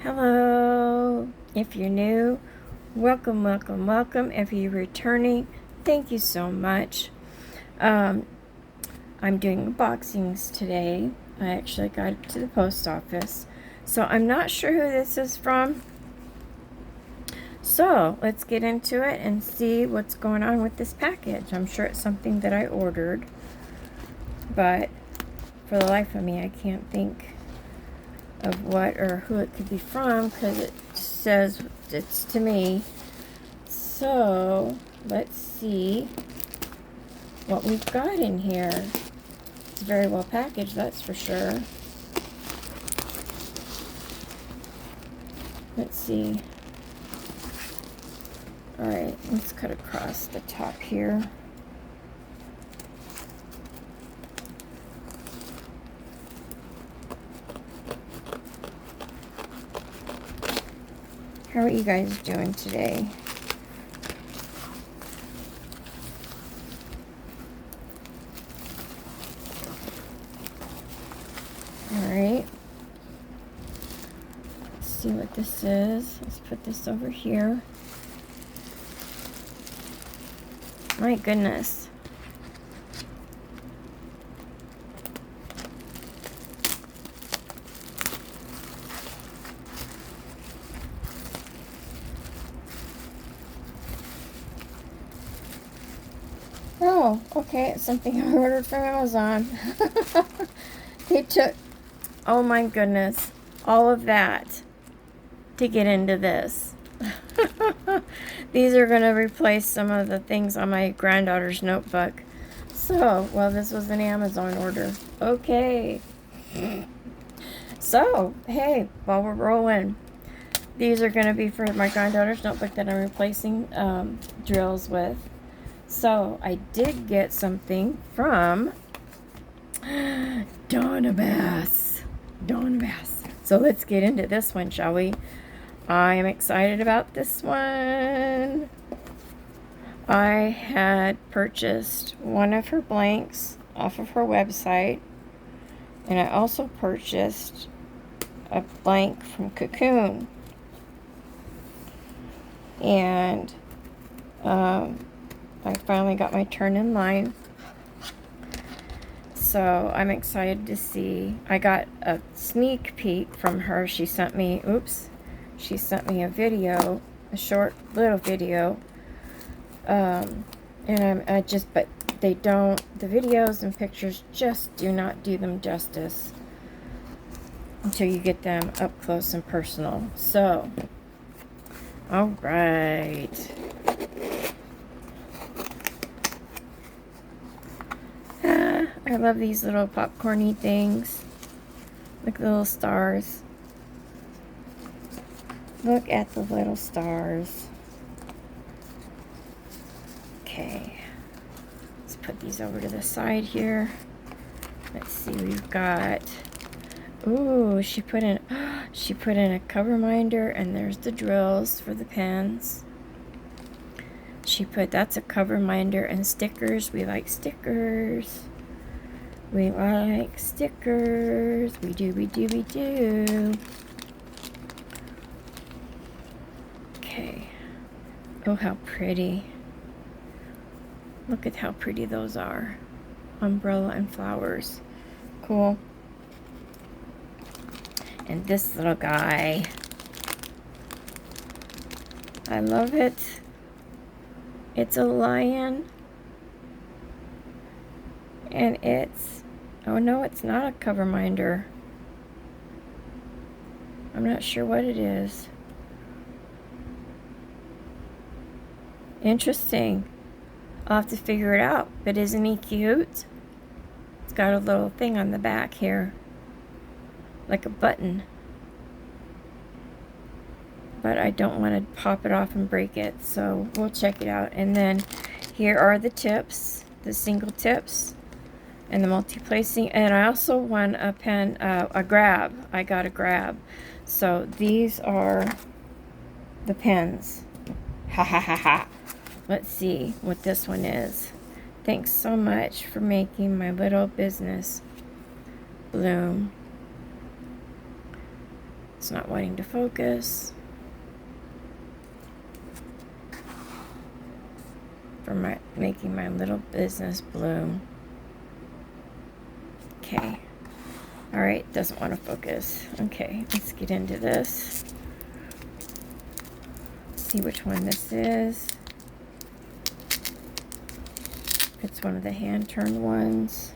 Hello. If you're new, welcome, welcome, welcome. If you're returning, thank you so much. I'm doing unboxings today. I actually got it to the post office. So I'm not sure who this is from. So let's get into it and see what's going on with this package. I'm sure it's something that I ordered, but for the life of me, I can't think of what or who it could be from because it says it's to me. So let's see what we've got in here. It's very well packaged, that's for sure. Let's see. Alright, let's cut across the top here. How are you guys doing today? Alright. Let's see what this is. Let's put this over here. My goodness. Oh, okay, it's something I ordered from Amazon. They took, oh my goodness, all of that to get into this. These are going to replace some of the things on my granddaughter's notebook. So, well, this was an Amazon order. Okay. So, hey, while we're rolling, these are going to be for my granddaughter's notebook that I'm replacing drills with. So, I did get something from Donna Bass. Donna Bass. So, let's get into this one, shall we? I am excited about this one. I had purchased one of her blanks off of her website. And I also purchased a blank from Cocoon. And I finally got my turn in line. So I'm excited to see. I got a sneak peek from her. She sent me, she sent me a video, a short little video. And but they don't, the videos and pictures just do not do them justice until you get them up close and personal. So, all right. I love these little popcorny things. Look at the little stars. Look at the little stars. Okay. Let's put these over to the side here. Let's see, we've got, ooh, she put in a cover minder, and there's the drills for the pens. That's a cover minder and stickers. We like stickers. We like stickers. We do. Okay. Oh, how pretty. Look at how pretty those are. Umbrella and flowers. Cool. And this little guy. I love it. It's a lion. And it's, oh no, it's not a cover minder. I'm not sure what it is. Interesting. I'll have to figure it out. But isn't he cute? It's got a little thing on the back here. Like a button. But I don't want to pop it off and break it. So we'll check it out. And then here are the tips. The single tips. And the multi-placing. And I also won a pen, a grab. I got a grab. So these are the pens. Ha ha ha ha. Let's see what this one is. Thanks so much for making my little business bloom. It's not wanting to focus. For making my little business bloom. Okay. Alright, doesn't want to focus. Okay, let's get into this. See which one this is. It's one of the hand-turned ones.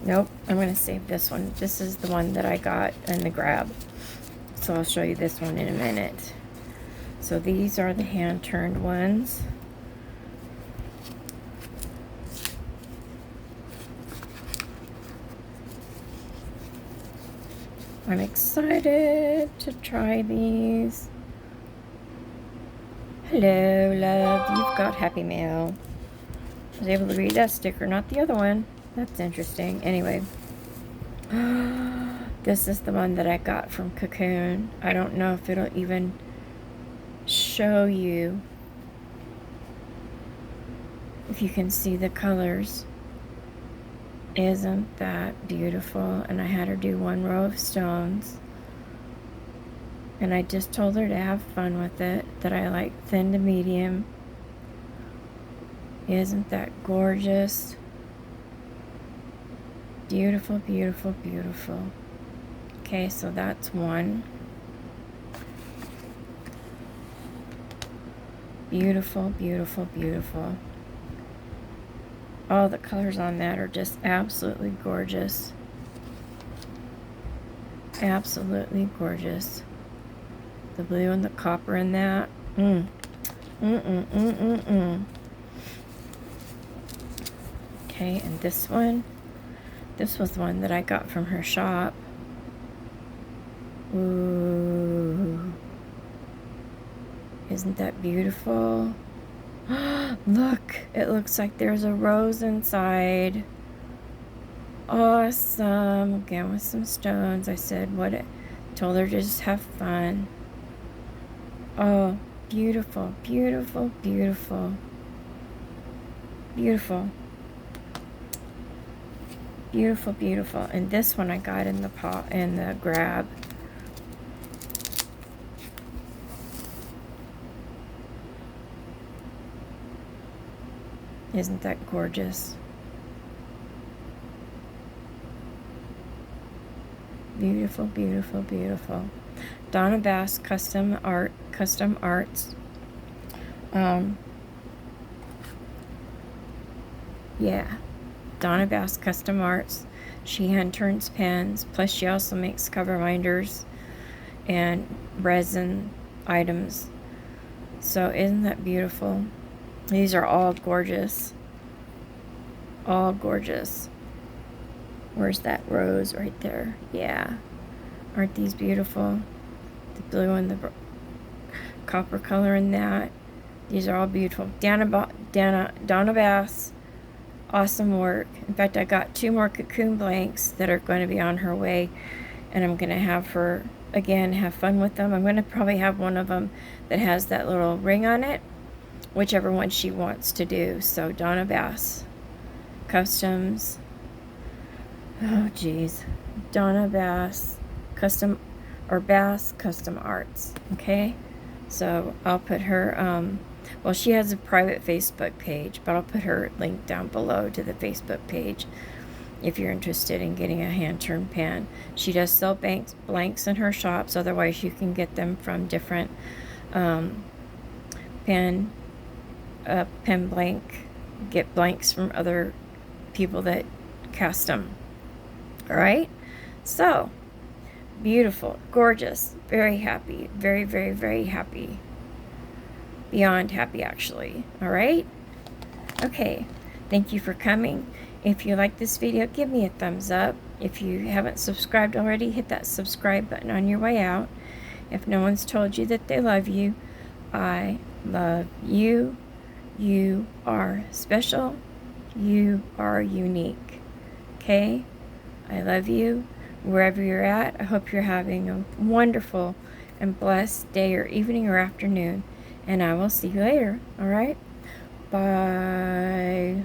Nope, I'm going to save this one. This is the one that I got in the grab. So I'll show you this one in a minute. So these are the hand-turned ones. I'm excited to try these. Hello, love. You've got Happy Mail. I was able to read that sticker, not the other one. That's interesting. Anyway. This is the one that I got from Cocoon. I don't know if it'll even show you. If you can see the colors. Isn't that beautiful? And I had her do one row of stones. And I just told her to have fun with it. That I like thin to medium. Isn't that gorgeous? Beautiful, beautiful, beautiful. Okay, so that's one. Beautiful, beautiful, beautiful. All the colors on that are just absolutely gorgeous. Absolutely gorgeous. The blue and the copper in that. Okay, and this one. This was the one that I got from her shop. Ooh. Isn't that beautiful? Look, it looks like there's a rose inside. Awesome. Again, with some stones. I said, told her to just have fun. Oh, beautiful, beautiful, beautiful. Beautiful. Beautiful, beautiful. And this one I got in the grab. Isn't that gorgeous? Beautiful, beautiful, beautiful. Donna Bass Custom Arts. Yeah. Donna Bass Custom Arts. She hand turns pens. Plus she also makes cover binders and resin items. So isn't that beautiful? These are all gorgeous. All gorgeous. Where's that rose right there? Yeah. Aren't these beautiful? The blue and the copper color in that. These are all beautiful. Donna Bass. Awesome work. In fact, I got 2 more cocoon blanks that are going to be on her way. And I'm going to have her, again, have fun with them. I'm going to probably have one of them that has that little ring on it. Whichever one she wants to do. So Donna Bass Customs. Oh geez. Donna Bass Custom Bass Custom Arts. Okay. So I'll put her well, she has a private Facebook page, but I'll put her link down below to the Facebook page if you're interested in getting a hand-turned pen. She does sell blanks in her shops. Otherwise, you can get them from different pen blank. Get blanks from other people that cast them. All right. So beautiful, gorgeous, very happy, very, very, very happy. Beyond happy, actually. All right. Okay. Thank you for coming. If you like this video, give me a thumbs up. If you haven't subscribed already, hit that subscribe button on your way out. If no one's told you that they love you, I love you. You are special. You are unique. Okay? I love you. Wherever you're at, I hope you're having a wonderful and blessed day or evening or afternoon. And I will see you later. All right? Bye.